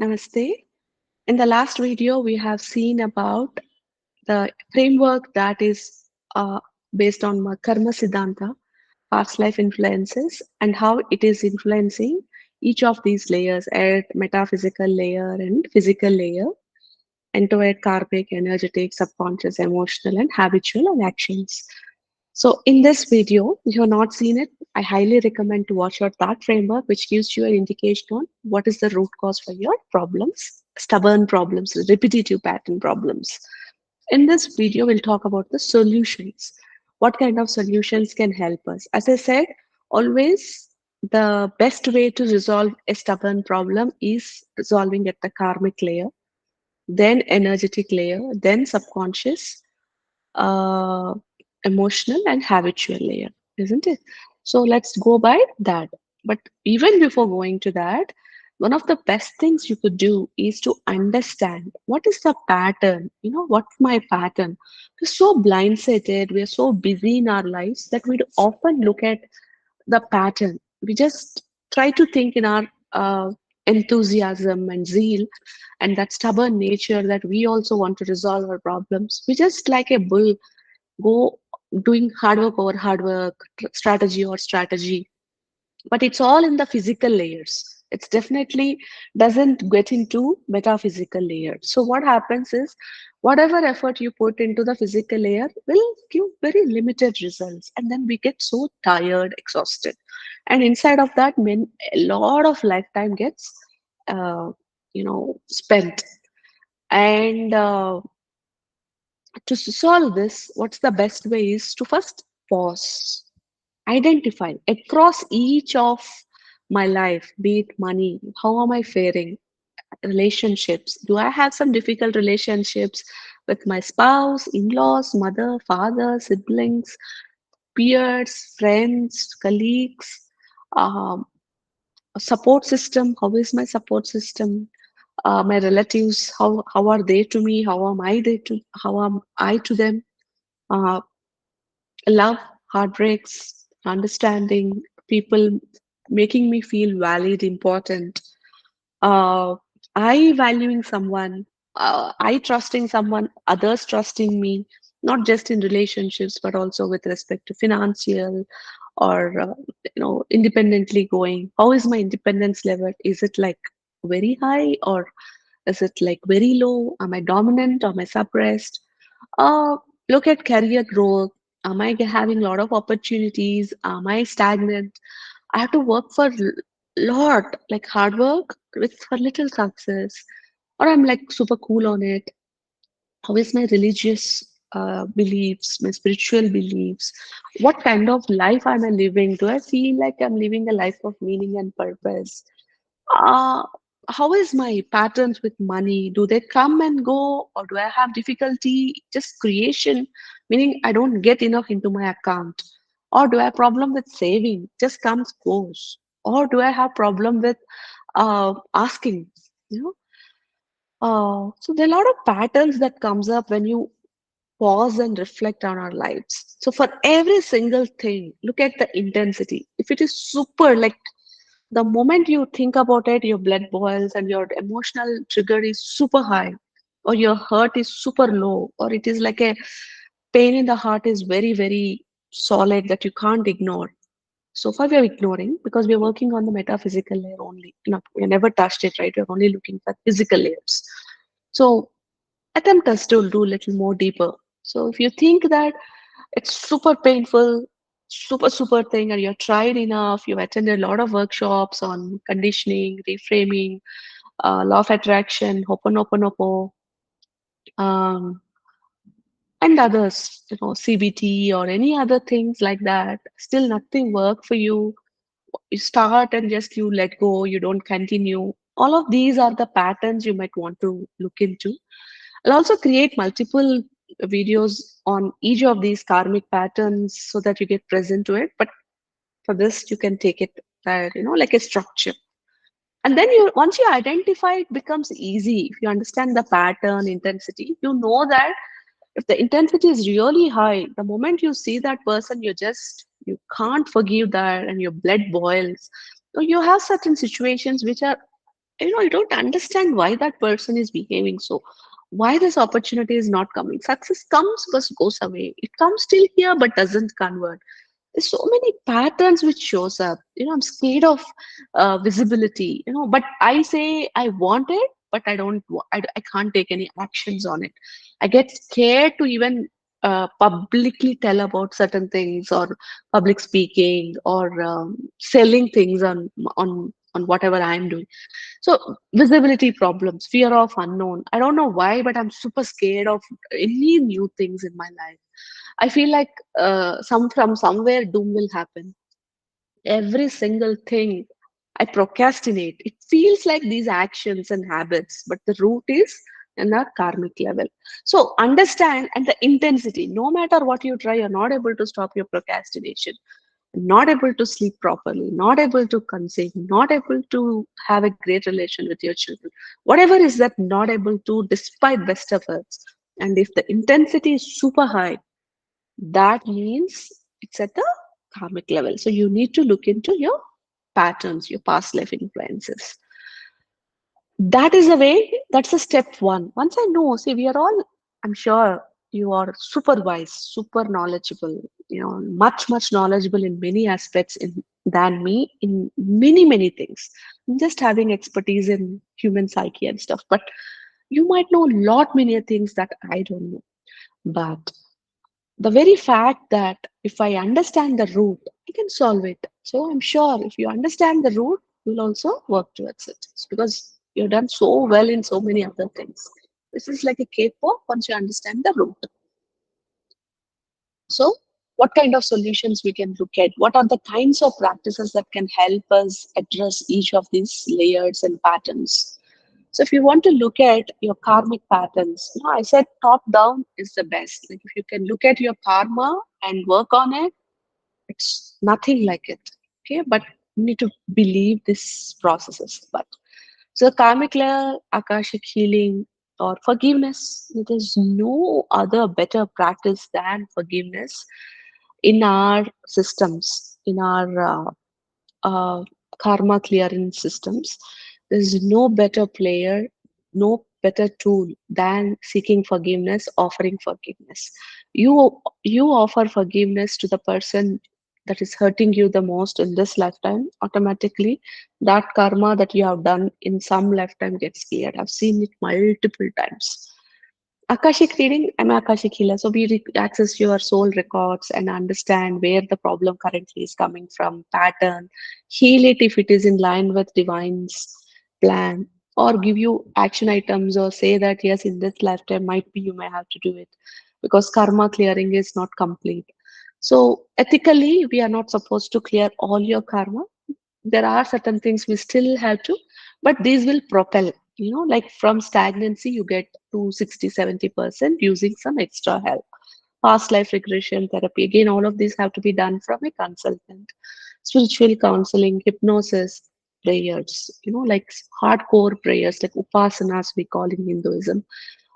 Namaste. In the last video, we have seen about the framework that is based on Karma Siddanta, past life influences, and how it is influencing each of these layers at metaphysical layer and physical layer, entered karmic, energetic, subconscious, emotional, and habitual and actions. So in this video, if you have not seen it, I highly recommend to watch out that framework, which gives you an indication on what is the root cause for your problems, stubborn problems, repetitive pattern problems. In this video, we'll talk about the solutions. What kind of solutions can help us? As I said, always the best way to resolve a stubborn problem is resolving at the karmic layer, then energetic layer, then subconscious, uh, emotional and habitual layer, isn't it? So let's go by that. But even before going to that, one of the best things you could do is to understand what is the pattern. What's my pattern? We're so blindsided, we're so busy in our lives that we often look at the pattern. We just try to think in our enthusiasm and zeal and that stubborn nature that we also want to resolve our problems. We just like a bull go doing hard work over hard work, strategy or strategy, but it's all in the physical layers. It's definitely doesn't get into metaphysical layer. So what happens is whatever effort you put into the physical layer will give very limited results, and then we get so tired, exhausted, and inside of that a lot of lifetime gets uh, spent. And to solve this, what's the best way is to first pause, identify across each of my life, be it money, how am I faring, relationships, do I have some difficult relationships with my spouse, in-laws, mother, father, siblings, peers, friends, colleagues, um, a support system, how is my support system, my relatives, how are they to me, how am I to them, uh, love, heartbreaks, understanding, people making me feel valid, important, uh, I valuing someone, I trusting someone, others trusting me, not just in relationships, but also with respect to financial or independently going. How is my independence level? Is it like very high or is it like very low? Am I dominant or am I suppressed? Uh, Look at career growth. Am I having a lot of opportunities? Am I stagnant? I have to work for lot, like hard work with for little success, or I'm like super cool on it. How is my religious beliefs, my spiritual beliefs? What kind of life am I living? Do I feel like I'm living a life of meaning and purpose? Uh, how is my patterns with money? Do they come and go, or do I have difficulty just creation, meaning I don't get enough into my account? Or do I have problem with saving, just comes goes? Or do I have problem with asking? You know, so there are a lot of patterns that comes up when you pause and reflect on our lives. So for every single thing, look at the intensity. If it is super like the moment you think about it, your blood boils and your emotional trigger is super high, or your heart is super low, or it is like a pain in the heart is very, very solid that you can't ignore. So far, we are ignoring because we are working on the metaphysical layer only. We never touched it, right? We're only looking for physical layers. So attempt us to do a little more deeper. So if you think that it's super painful, super thing, and you've tried enough, you've attended a lot of workshops on conditioning, reframing, law of attraction, Ho'oponopono, um, and others, CBT or any other things like that, still nothing work for you. You start and just you let go, you don't continue. All of these are the patterns you might want to look into. I'll also create multiple videos on each of these karmic patterns so that you get present to it. But for this, you can take it, like a structure. And then once you identify, it becomes easy. If you understand the pattern, intensity, you know that if the intensity is really high, the moment you see that person, you can't forgive that and your blood boils. So you have certain situations which are you don't understand why that person is behaving so, why this opportunity is not coming. Success comes but goes away. It comes still here but doesn't convert. There's so many patterns which shows up. I'm scared of visibility, but I say I want it, but I can't take any actions on it. I get scared to even publicly tell about certain things, or public speaking, or selling things on whatever I'm doing. So visibility problems, fear of unknown. I don't know why, but I'm super scared of any new things in my life. I feel like from somewhere doom will happen. Every single thing I procrastinate. It feels like these actions and habits, but the root is in our karmic level. So understand, and the intensity. No matter what you try, you're not able to stop your procrastination, not able to sleep properly, not able to conceive, not able to have a great relation with your children. Whatever is that not able to, despite best efforts. And if the intensity is super high, that means it's at the karmic level. So you need to look into your patterns, your past life influences. That is the way, that's the step one. Once I know, see, we are all, I'm sure you are super wise, super knowledgeable, much knowledgeable in many aspects than me in many things. I'm just having expertise in human psyche and stuff, but you might know a lot many things that I don't know. But the very fact that if I understand the root, I can solve it. So I'm sure if you understand the root, you'll also work towards it. It's because you've done so well in so many other things. This is like a K-pop once you understand the root. So, what kind of solutions we can look at? What are the kinds of practices that can help us address each of these layers and patterns? So, if you want to look at your karmic patterns, I said top down is the best. Like if you can look at your karma and work on it, it's nothing like it. Okay, but you need to believe this processes. But so karmic layer, akashic healing, or forgiveness, there is no other better practice than forgiveness in our systems, in our uh, karma clearing systems. There's no better player, no better tool than seeking forgiveness, offering forgiveness. You offer forgiveness to the person that is hurting you the most in this lifetime. Automatically, that karma that you have done in some lifetime gets cleared. I've seen it multiple times. Akashic reading, I'm Akashic healer. So we access your soul records and understand where the problem currently is coming from, pattern, heal it if it is in line with divine's plan, or give you action items or say that yes, in this lifetime might be you may have to do it because karma clearing is not complete. So ethically, we are not supposed to clear all your karma. There are certain things we still have to, but these will propel, like from stagnancy you get to 60-70% using some extra help. Past life regression therapy, again, all of these have to be done from a consultant. Spiritual counseling, hypnosis, prayers, like hardcore prayers like upasanas we call in Hinduism,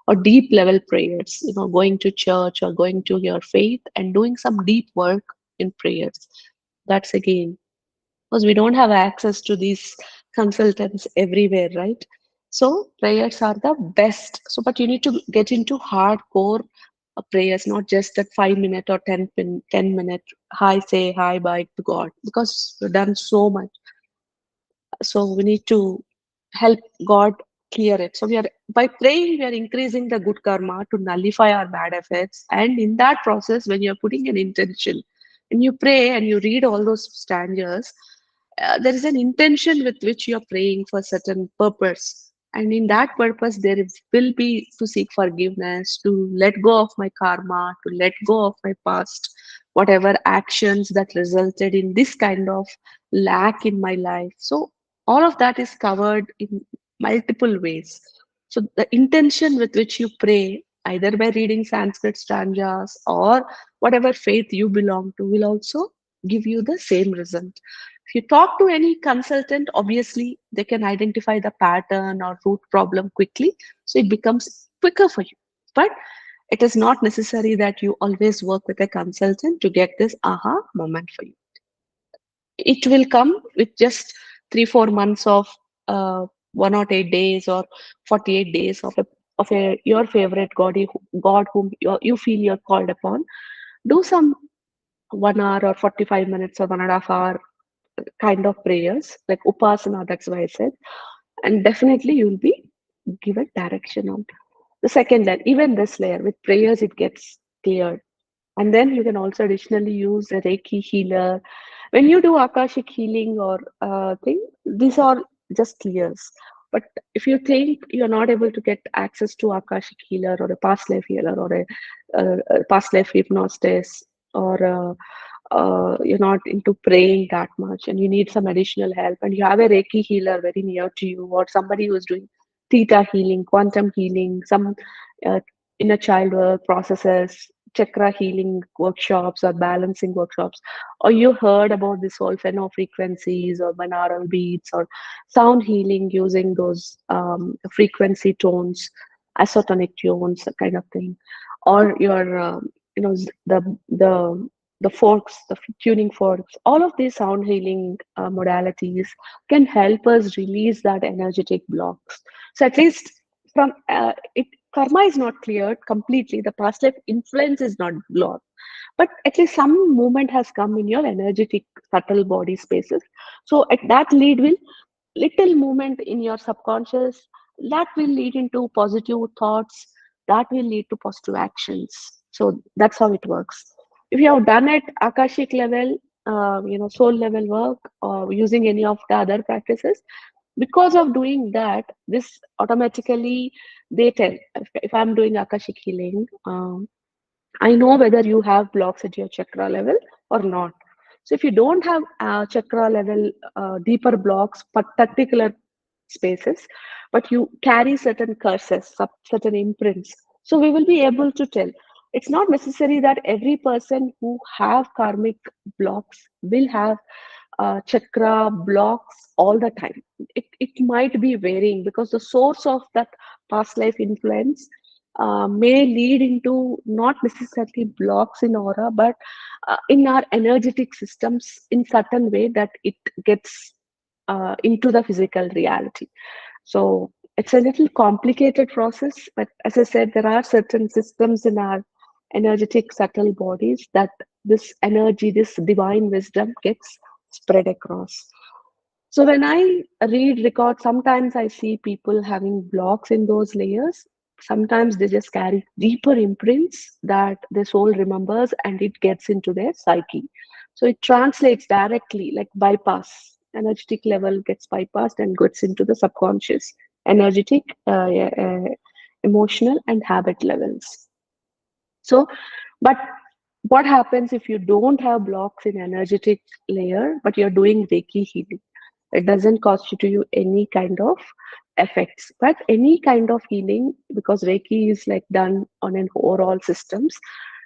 or deep level prayers, going to church or going to your faith and doing some deep work in prayers. That's again because we don't have access to these consultants everywhere, right? So prayers are the best. So, but you need to get into hardcore prayers, not just that 5 minute or 10 minute hi, say hi, bye to God, because we've done so much. So we need to help God clear it. So we are by praying, we are increasing the good karma to nullify our bad effects. And in that process, when you're putting an intention, and you pray and you read all those stanzas, there is an intention with which you're praying for certain purpose. And in that purpose, there will be to seek forgiveness, to let go of my karma, to let go of my past, whatever actions that resulted in this kind of lack in my life. So all of that is covered in multiple ways. So the intention with which you pray, either by reading Sanskrit stanzas or whatever faith you belong to, will also give you the same result. If you talk to any consultant, obviously they can identify the pattern or root problem quickly, so it becomes quicker for you. But it is not necessary that you always work with a consultant to get this aha moment for you. It will come with just 3-4 months of 108 days or 48 days of your favorite god whom you feel you're called upon. Do some 1 hour or 45 minutes or 1.5 hour kind of prayers, like upasana, that's why I said. And definitely you'll be given direction on the second layer. Even this layer with prayers, it gets cleared. And then you can also additionally use a Reiki healer. When you do Akashic healing or thing, these are just clears. But if you think you're not able to get access to Akashic healer or a past life healer or a past life hypnotist, or you're not into praying that much and you need some additional help, and you have a Reiki healer very near to you, or somebody who is doing theta healing, quantum healing, some uh, inner child work processes, chakra healing workshops or balancing workshops, or you heard about the solfeno frequencies or binaural beats or sound healing using those frequency tones, isotonic tones, kind of thing, or your the forks, the tuning forks, all of these sound healing modalities can help us release that energetic blocks. So at least from it, karma is not cleared completely. The past life influence is not blocked, but at least some movement has come in your energetic subtle body spaces. So at that lead will little movement in your subconscious, that will lead into positive thoughts, that will lead to positive actions. So that's how it works. If you have done it akashic level, soul level work, or using any of the other practices, because of doing that, this automatically they tell, if I'm doing akashic healing, I know whether you have blocks at your chakra level or not. So if you don't have chakra level deeper blocks, particular spaces, but you carry certain curses, certain imprints, so we will be able to tell. It's not necessary that every person who have karmic blocks will have chakra blocks all the time. It might be varying because the source of that past life influence may lead into not necessarily blocks in aura, but in our energetic systems in certain way that it gets into the physical reality. So it's a little complicated process, but as I said, there are certain systems in our energetic subtle bodies that this energy, this divine wisdom gets spread across. So when I read records, sometimes I see people having blocks in those layers. Sometimes they just carry deeper imprints that the soul remembers and it gets into their psyche. So it translates directly, like bypass. Energetic level gets bypassed and gets into the subconscious, energetic, emotional, and habit levels. So, but what happens if you don't have blocks in energetic layer, but you're doing Reiki healing? It doesn't constitute you any kind of effects, but any kind of healing, because Reiki is like done on an overall systems.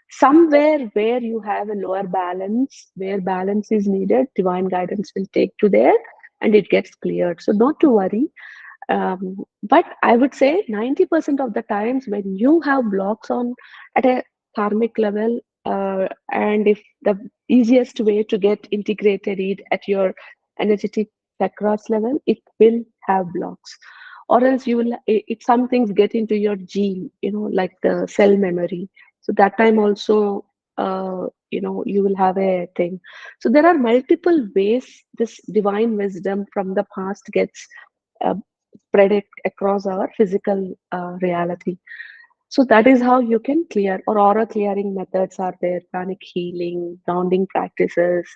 Somewhere where you have a lower balance, where balance is needed, divine guidance will take to there and it gets cleared. So not to worry. But I would say 90% of the times when you have blocks on at a karmic level, and if the easiest way to get integrated it at your energetic chakras level, it will have blocks. Or else you will, if some things get into your gene, like the cell memory. So that time also, you will have a thing. So there are multiple ways this divine wisdom from the past gets uh, spread it across our physical reality. So that is how you can clear, or aura clearing methods are there, pranic healing, grounding practices,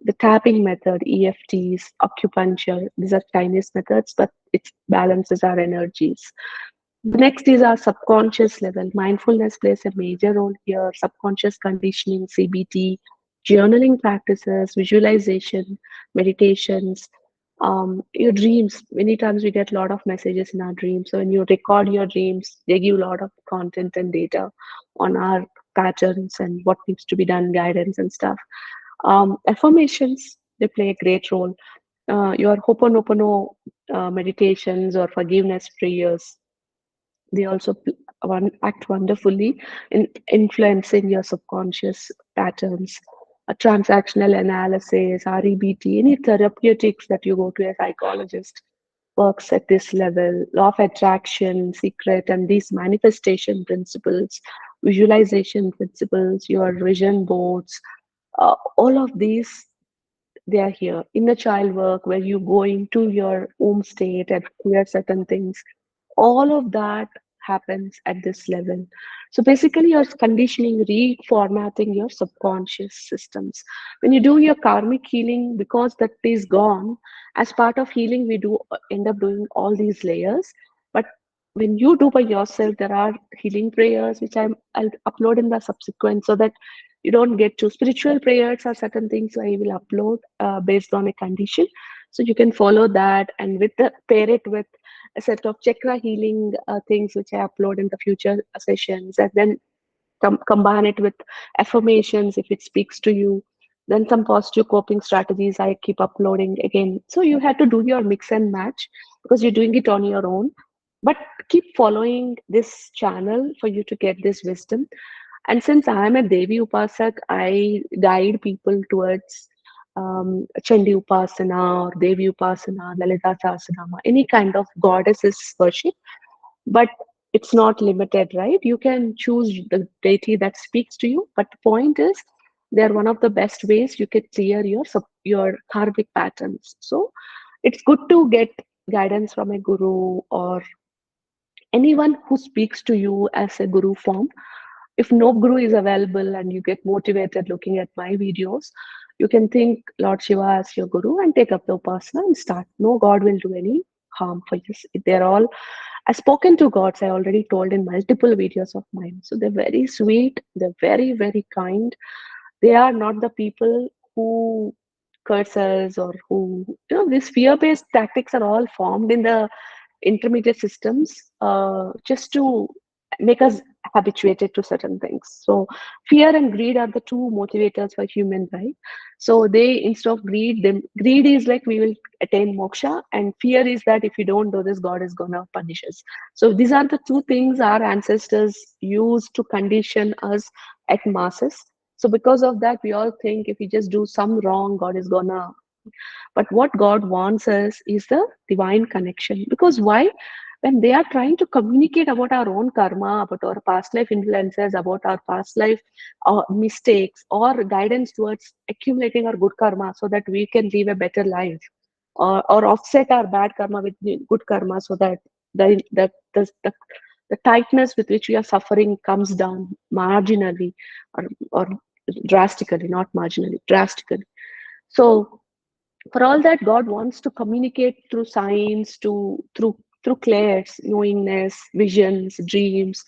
the tapping method, EFTs, acupuncture. These are Chinese methods, but it balances our energies. The next is our subconscious level. Mindfulness plays a major role here. Subconscious conditioning, CBT, journaling practices, visualization, meditations, your dreams. Many times we get a lot of messages in our dreams. So when you record your dreams, they give a lot of content and data on our patterns and what needs to be done, guidance and stuff. Affirmations, they play a great role. Your Ho'oponopono meditations or forgiveness prayers, they also act wonderfully in influencing your subconscious patterns. A transactional analysis, REBT, any therapeutics that you go to a psychologist. works at this level, law of attraction, secret, and these manifestation principles, visualization principles, your vision boards, all of these, they are here. Inner child work, where you go into your womb state and clear certain things, all of that happens at this level. So basically, you're conditioning, reformatting your subconscious systems. When you do your karmic healing, because that is gone, as part of healing, we do end up doing all these layers. But when you do by yourself, there are healing prayers which I'll upload in the subsequent, so that you don't get to spiritual prayers or certain things I will upload based on a condition. So you can follow that, and with the pair it with a set of chakra healing things which I upload in the future sessions, and then combine it with affirmations if it speaks to you. Then some positive coping strategies I keep uploading again. So you have to do your mix and match because you're doing it on your own. But keep following this channel for you to get this wisdom. And since I am a Devi Upasak, I guide people towards Chandi Upasana or Devi Upasana, Lalita Sahasranama, any kind of goddesses worship. But it's not limited, right? You can choose the deity that speaks to you. But the point is, they're one of the best ways you can clear your karmic patterns. So it's good to get guidance from a guru or anyone who speaks to you as a guru form. If no guru is available and you get motivated looking at my videos, you can think Lord Shiva as your guru and take up the upasana and start. No god will do any harm for you. They're all, I've spoken to gods, I already told in multiple videos of mine. So they're very sweet, they're very, very kind. They are not the people who curse us or who, these fear-based tactics are all formed in the intermediate systems just to make us habituated to certain things. So fear and greed are the two motivators for human, right? So they, instead of greed, them greed is like we will attain moksha, and fear is that if you don't do this, God is gonna punish us. So these are the two things our ancestors used to condition us at masses. So because of that, we all think if we just do some wrong, God is gonna. But what God wants us is the divine connection. Because why? When they are trying to communicate about our own karma, about our past life influences, about our past life mistakes, or guidance towards accumulating our good karma so that we can live a better life, or offset our bad karma with the good karma so that the tightness with which we are suffering comes down marginally, or drastically, not marginally, drastically. So for all that, God wants to communicate through signs, through clairs, knowingness, visions, dreams.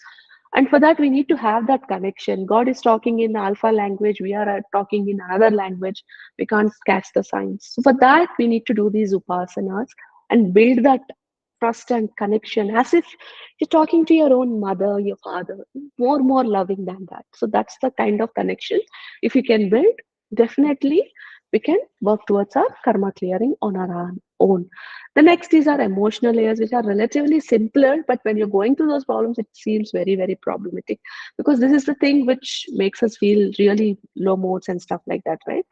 And for that, we need to have that connection. God is talking in the alpha language, we are talking in another language. We can't catch the signs. So for that, we need to do these upasanas and build that trust and connection as if you're talking to your own mother, your father, more loving than that. So that's the kind of connection. If you can build, definitely we can work towards our karma clearing on our own. The next is our emotional layers, which are relatively simpler, but when you're going through those problems, it seems very, very problematic because this is the thing which makes us feel really low modes and stuff like that, right?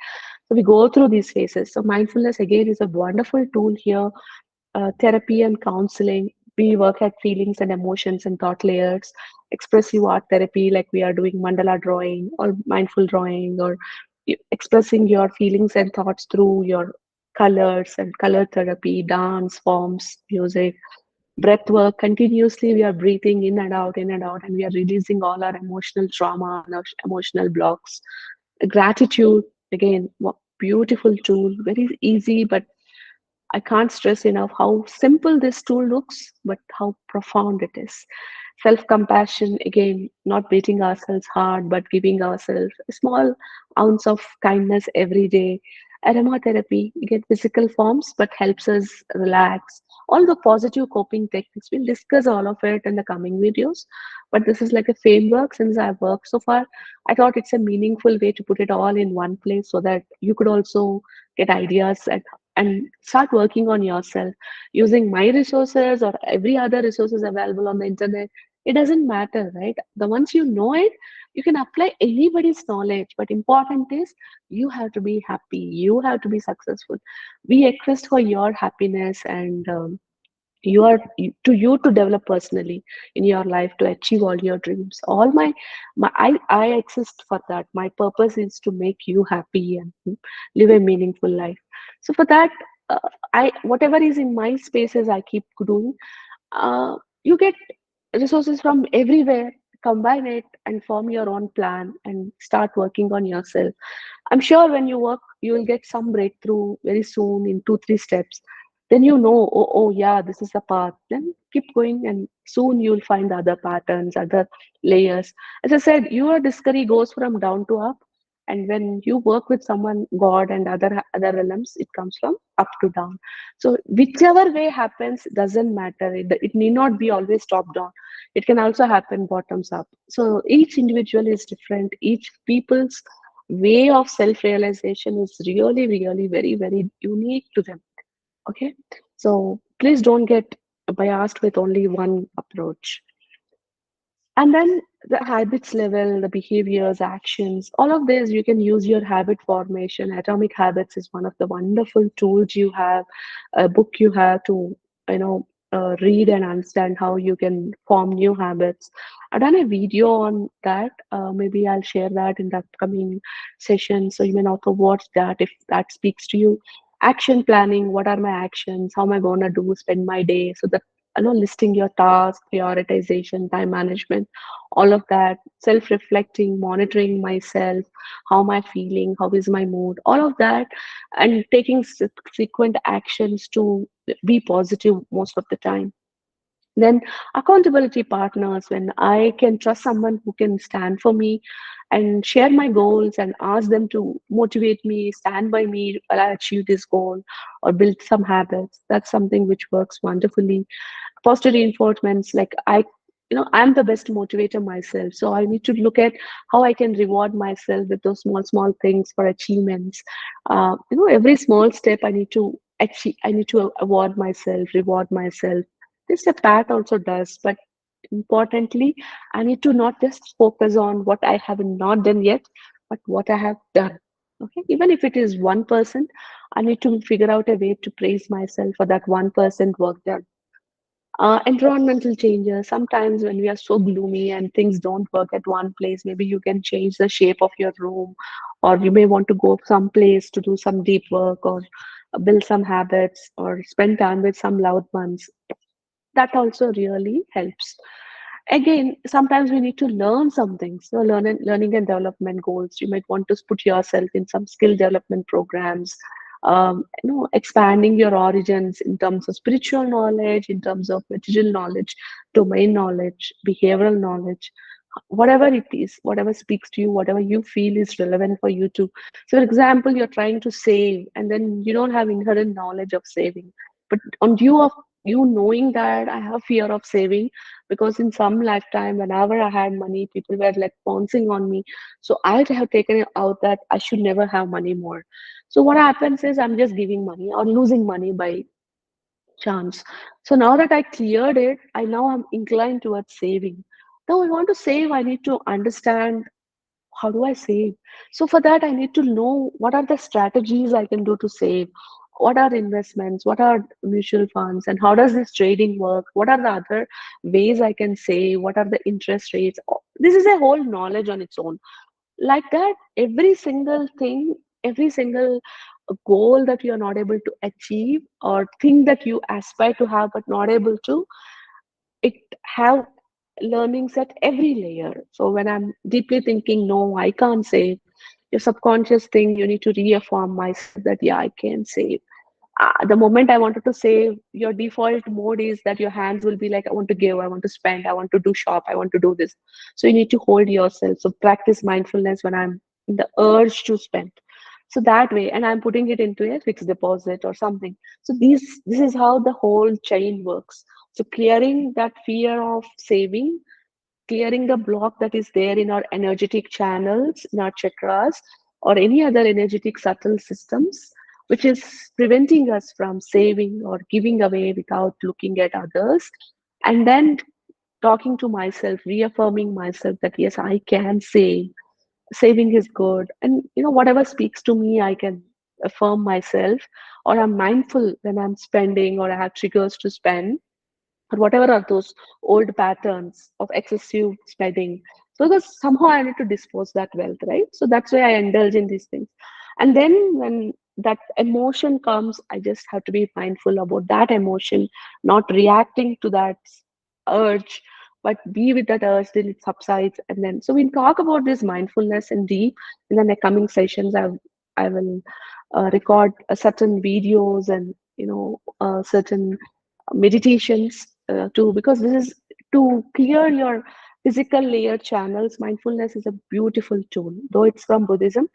So we go through these phases. So mindfulness again is a wonderful tool here. Therapy and counseling. We work at feelings and emotions and thought layers. Expressive art therapy, like we are doing mandala drawing or mindful drawing, or expressing your feelings and thoughts through your colors and color therapy, dance forms, music, breath work. Continuously, we are breathing in and out, and we are releasing all our emotional trauma and our emotional blocks. Gratitude, again, beautiful tool, very easy, but I can't stress enough how simple this tool looks, but how profound it is. Self compassion, again, not beating ourselves hard, but giving ourselves a small ounce of kindness every day. Aromatherapy, again, physical forms, but helps us relax. All the positive coping techniques, we'll discuss all of it in the coming videos. But this is like a framework since I've worked so far. I thought it's a meaningful way to put it all in one place so that you could also get ideas and start working on yourself using my resources or every other resources available on the internet. It doesn't matter, right? The once you know it, you can apply anybody's knowledge, but important is you have to be happy, you have to be successful. We exist for your happiness, and to develop personally in your life to achieve all your dreams. All I exist for that. My purpose is to make you happy and live a meaningful life. So for that, I whatever is in my spaces I keep doing. You get resources from everywhere, combine it and form your own plan and start working on yourself. I'm sure when you work, you will get some breakthrough very soon in 2, 3 steps. Then you know, oh yeah, this is the path. Then keep going, and soon you'll find other patterns, other layers. As I said, your discovery goes from down to up, and when you work with someone, God and other realms, it comes from up to down. So whichever way happens doesn't matter. It need not be always top down. It can also happen bottoms up. So each individual is different. Each people's way of self-realization is really, really very, very unique to them. Okay. So please don't get biased with only one approach. And then the habits level, the behaviors, actions, all of this, you can use your habit formation. Atomic Habits is one of the wonderful tools you have, a book you have to, read and understand how you can form new habits. I've done a video on that. Maybe I'll share that in the upcoming session. So you may also watch that if that speaks to you. Action planning, what are my actions? How am I going to do, spend my day? So that listing your tasks, prioritization, time management, all of that, self-reflecting, monitoring myself, how am I feeling, how is my mood, all of that, and taking sequent actions to be positive most of the time. Then accountability partners, when I can trust someone who can stand for me and share my goals and ask them to motivate me, stand by me while I achieve this goal or build some habits. That's something which works wonderfully. Positive reinforcements, like I'm the best motivator myself, so I need to look at how I can reward myself with those small things for achievements. Every small step I need to achieve, I need to award myself, reward myself. This a pat also does, but importantly, I need to not just focus on what I have not done yet, but what I have done. Okay, even if it is 1%, I need to figure out a way to praise myself for that 1% work done. Environmental changes. Sometimes when we are so gloomy and things don't work at one place, maybe you can change the shape of your room, or you may want to go someplace to do some deep work, or build some habits, or spend time with some loved ones. That also really helps. Again, sometimes we need to learn something. So learning and development goals. You might want to put yourself in some skill development programs. Expanding your origins in terms of spiritual knowledge, in terms of material knowledge, domain knowledge, behavioral knowledge, whatever it is, whatever speaks to you, whatever you feel is relevant for you to. So, for example, you're trying to save, and then you don't have inherent knowledge of saving, but on view of you knowing that I have fear of saving, because in some lifetime, whenever I had money, people were like pouncing on me. So I have taken it out that I should never have money more. So what happens is I'm just giving money or losing money by chance. So now that I cleared it, I now am inclined towards saving. Now I want to save, I need to understand how do I save. So for that, I need to know what are the strategies I can do to save. What are investments? What are mutual funds? And how does this trading work? What are the other ways I can save? What are the interest rates? This is a whole knowledge on its own. Like that, every single thing, every single goal that you are not able to achieve or thing that you aspire to have but not able to, it have learnings at every layer. So when I'm deeply thinking, no, I can't save, your subconscious thing, you need to reaffirm myself that yeah, I can save. The moment I wanted to save, your default mode is that your hands will be like, I want to give, I want to spend, I want to do shop, I want to do this. So you need to hold yourself. So practice mindfulness when I'm in the urge to spend. So that way, and I'm putting it into a fixed deposit or something. So this is how the whole chain works. So clearing that fear of saving, clearing the block that is there in our energetic channels, in our chakras, or any other energetic subtle systems, which is preventing us from saving or giving away without looking at others. And then talking to myself, reaffirming myself that yes, I can save. Saving is good. And whatever speaks to me, I can affirm myself, or I'm mindful when I'm spending or I have triggers to spend. or whatever are those old patterns of excessive spending. So because somehow I need to dispose that wealth, right? So that's why I indulge in these things. And then when that emotion comes, I just have to be mindful about that emotion, not reacting to that urge, but be with that urge till it subsides. And then, so we'll talk about this mindfulness in deep in the coming sessions. I will record certain videos and certain meditations too, because this is to clear your physical layer channels. Mindfulness is a beautiful tool, though it's from Buddhism.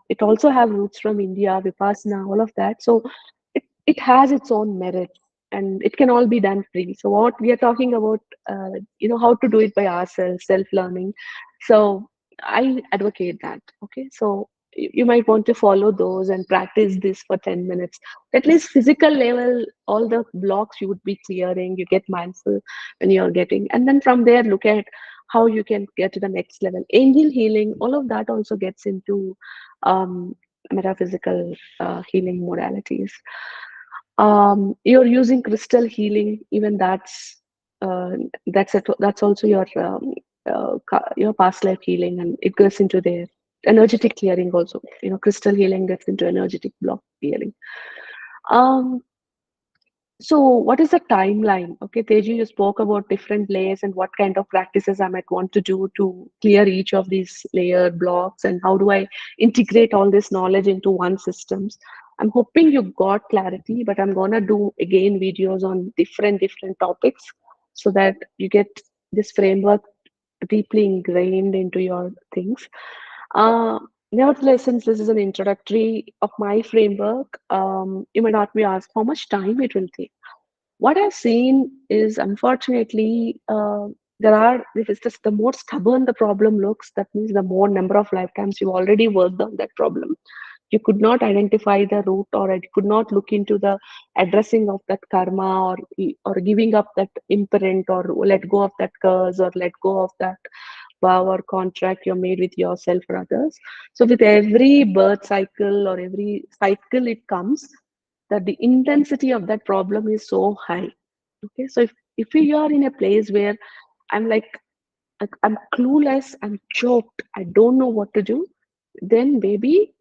It also have roots from India, Vipassana, all of that. So it has its own merits, and it can all be done free. So what we are talking about, how to do it by ourselves, self-learning. So I advocate that. Okay, so you might want to follow those and practice this for 10 minutes. At least physical level, all the blocks you would be clearing, you get mindful when you're getting, and then from there, look at how you can get to the next level. Angel healing, all of that also gets into um, metaphysical healing modalities. You're using crystal healing, even uh, that's also your past life healing, and it goes into there. Energetic clearing also, crystal healing gets into energetic block clearing. Um, so what is the timeline? Okay, Teji, you spoke about different layers and what kind of practices I might want to do to clear each of these layer blocks, and how do I integrate all this knowledge into one systems. I'm hoping you got clarity, but I'm gonna do again videos on different topics so that you get this framework deeply ingrained into your things. Uh, Nevertheless, since this is an introductory of my framework, you might not be asked how much time it will take. What I've seen is, unfortunately, there are, if it's just the more stubborn the problem looks, that means the more number of lifetimes you've already worked on that problem. You could not identify the root, or it could not look into the addressing of that karma, or giving up that imprint, or let go of that curse, or let go of that vow or contract you made with yourself or others. So with every birth cycle or every cycle it comes, that the intensity of that problem is so high. Okay, so if you are in a place where I'm like I'm clueless, I'm choked, I don't know what to do, then maybe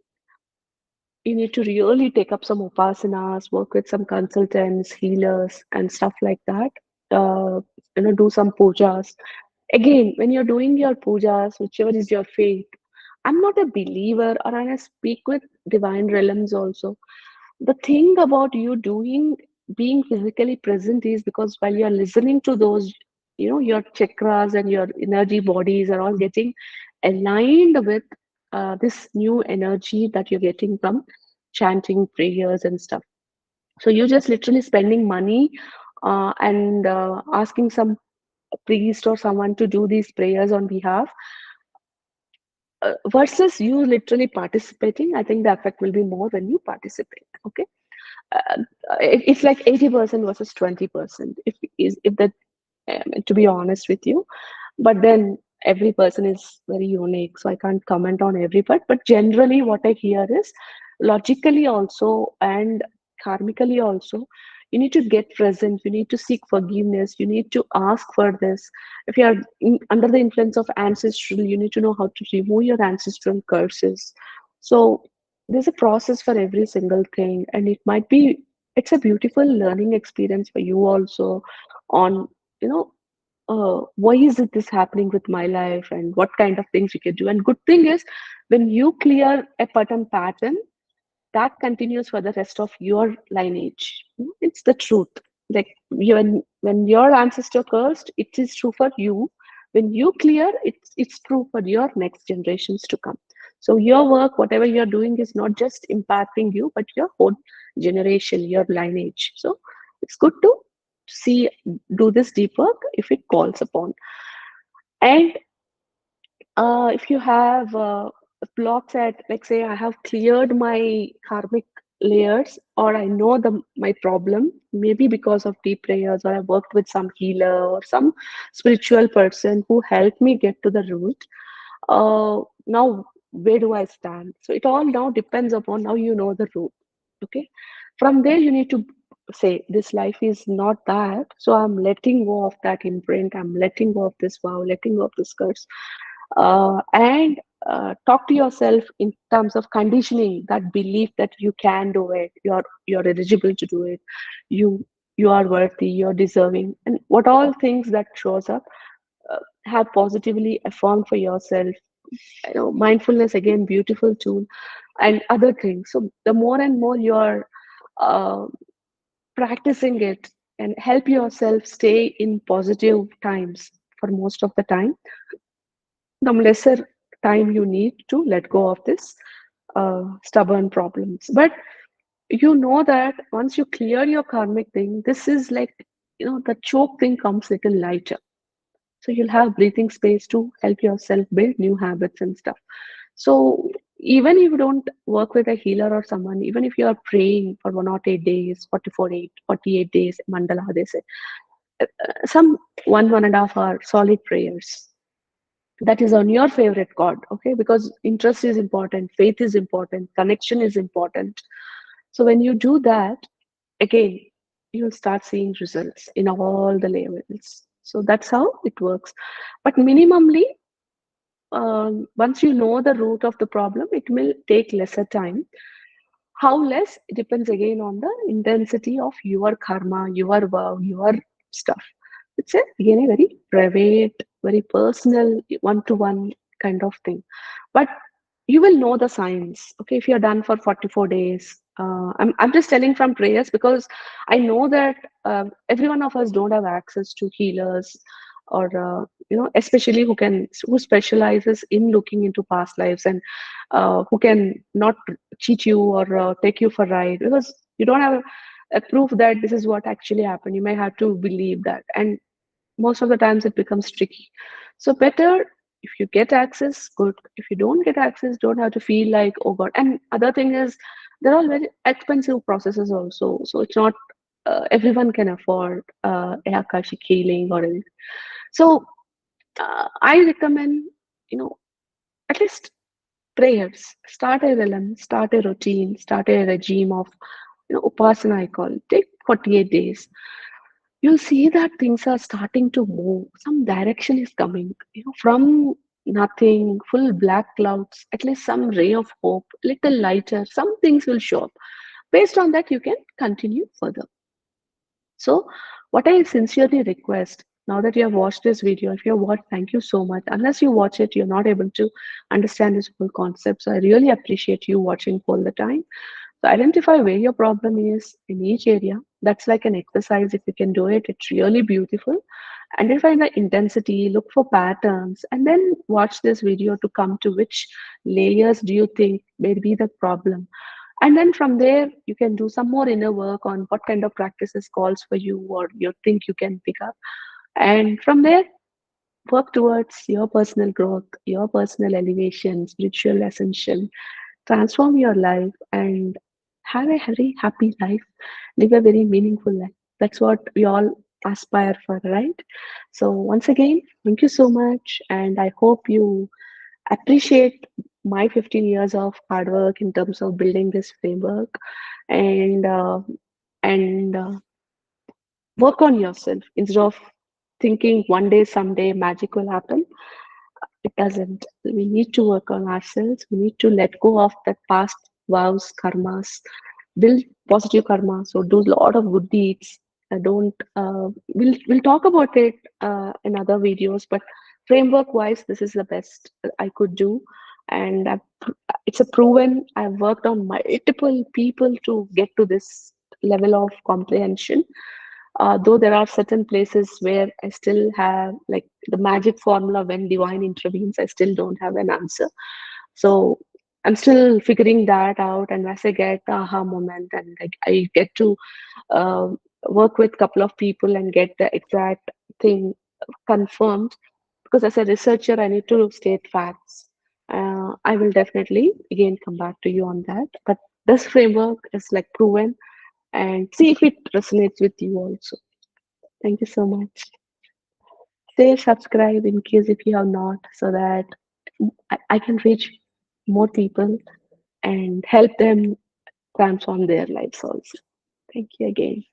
you need to really take up some upasanas, work with some consultants, healers, and stuff like that. Uh, do some pujas. Again, when you're doing your pujas, whichever is your faith, I'm not a believer, or I speak with divine realms also. The thing about you doing, being physically present, is because while you're listening to those, your chakras and your energy bodies are all getting aligned with this new energy that you're getting from chanting prayers and stuff. So you're just literally spending money and asking some priest or someone to do these prayers on behalf, versus you literally participating. I think the effect will be more when you participate. Okay, uh, it's like 80% versus 20%. If that, to be honest with you, but then every person is very unique, so I can't comment on every part. But generally, what I hear is, logically also and karmically also, you need to get present, you need to seek forgiveness, you need to ask for this. If you are under the influence of ancestral, you need to know how to remove your ancestral curses. So there's a process for every single thing, and it's a beautiful learning experience for you also, on you know why is it this happening with my life, and what kind of things you can do. And good thing is, when you clear a pattern, that continues for the rest of your lineage. It's the truth. Like, when your ancestor cursed, it is true for you. When you clear, it's true for your next generations to come. So your work, whatever you're doing, is not just impacting you, but your whole generation, your lineage. So it's good to see do this deep work if it calls upon. And if you have blocks at, like, say, I have cleared my karmic layers, or I know my problem, maybe because of deep prayers, or I worked with some healer or some spiritual person who helped me get to the root. Now, where do I stand? So it all now depends upon how you know the root. Okay, from there you need to say this life is not that, so I'm letting go of that imprint, I'm letting go of this vow, letting go of this curse, and talk to yourself in terms of conditioning that belief that you can do it, you're eligible to do it, you you are worthy, you're deserving, and what all things that shows up, have positively affirmed for yourself. Mindfulness, again, beautiful tool, and other things. So the more and more you're uh, practicing it and help yourself stay in positive times for most of the time, the lesser time you need to let go of this stubborn problems. But you know that once you clear your karmic thing, this is like, the choke thing comes little lighter. So you'll have breathing space to help yourself build new habits and stuff. So even if you don't work with a healer or someone, even if you are praying for 108 days, 48 days, mandala, they say, some 1.5 hour solid prayers, that is on your favorite god, okay? Because interest is important, faith is important, connection is important. So when you do that, again, you'll start seeing results in all the levels. So that's how it works. But minimally, once you know the root of the problem, it will take lesser time. How less, it depends again on the intensity of your karma, your vow, your stuff. It's again a very private, very personal, one-to-one kind of thing. But you will know the signs, okay? If you're done for 44 days, I'm just telling from prayers because I know that every one of us don't have access to healers, or especially who specializes in looking into past lives, and who can not cheat you or take you for a ride, because you don't have a proof that this is what actually happened. You may have to believe that, and most of the times it becomes tricky. So better, if you get access, good. If you don't get access, don't have to feel like, oh god. And other thing is, they're all very expensive processes also, so it's not everyone can afford a akashic healing or anything. So I recommend, you know at least prayers. Start a realm, start a routine, start a regime of, upasana, I call it. Take 48 days. You'll see that things are starting to move. Some direction is coming, from nothing, full black clouds, at least some ray of hope, little lighter, some things will show up. Based on that, you can continue further. So, what I sincerely request, now that you have watched this video, if you have watched, thank you so much. Unless you watch it, you're not able to understand this whole concept. So, I really appreciate you watching all the time. So, identify where your problem is in each area. That's like an exercise. If you can do it, it's really beautiful. Identify the intensity, look for patterns, and then watch this video to come to which layers do you think may be the problem. And then from there, you can do some more inner work on what kind of practices calls for you or you think you can pick up. And from there, work towards your personal growth, your personal elevation, spiritual ascension, transform your life, and have a very happy life, live a very meaningful life. That's what we all aspire for, right? So, once again, thank you so much, and I hope you appreciate my 15 years of hard work in terms of building this framework, and work on yourself instead of thinking one day someday magic will happen. It doesn't. We need to work on ourselves. We need to let go of that past vows, karmas, build positive karma. So do a lot of good deeds. Don't. We'll talk about it in other videos, but framework wise, this is the best I could do, and it's a proven. I've worked on multiple people to get to this level of comprehension, though there are certain places where I still have like the magic formula when divine intervenes, I still don't have an answer. So I'm still figuring that out. And as I get the aha moment and like I get to uh, work with a couple of people and get the exact thing confirmed, because as a researcher, I need to state facts. I will definitely again come back to you on that. But this framework is like proven, and see if it resonates with you also. Thank you so much. Say subscribe in case if you have not, so that I can reach more people and help them transform their lives also. Thank you again.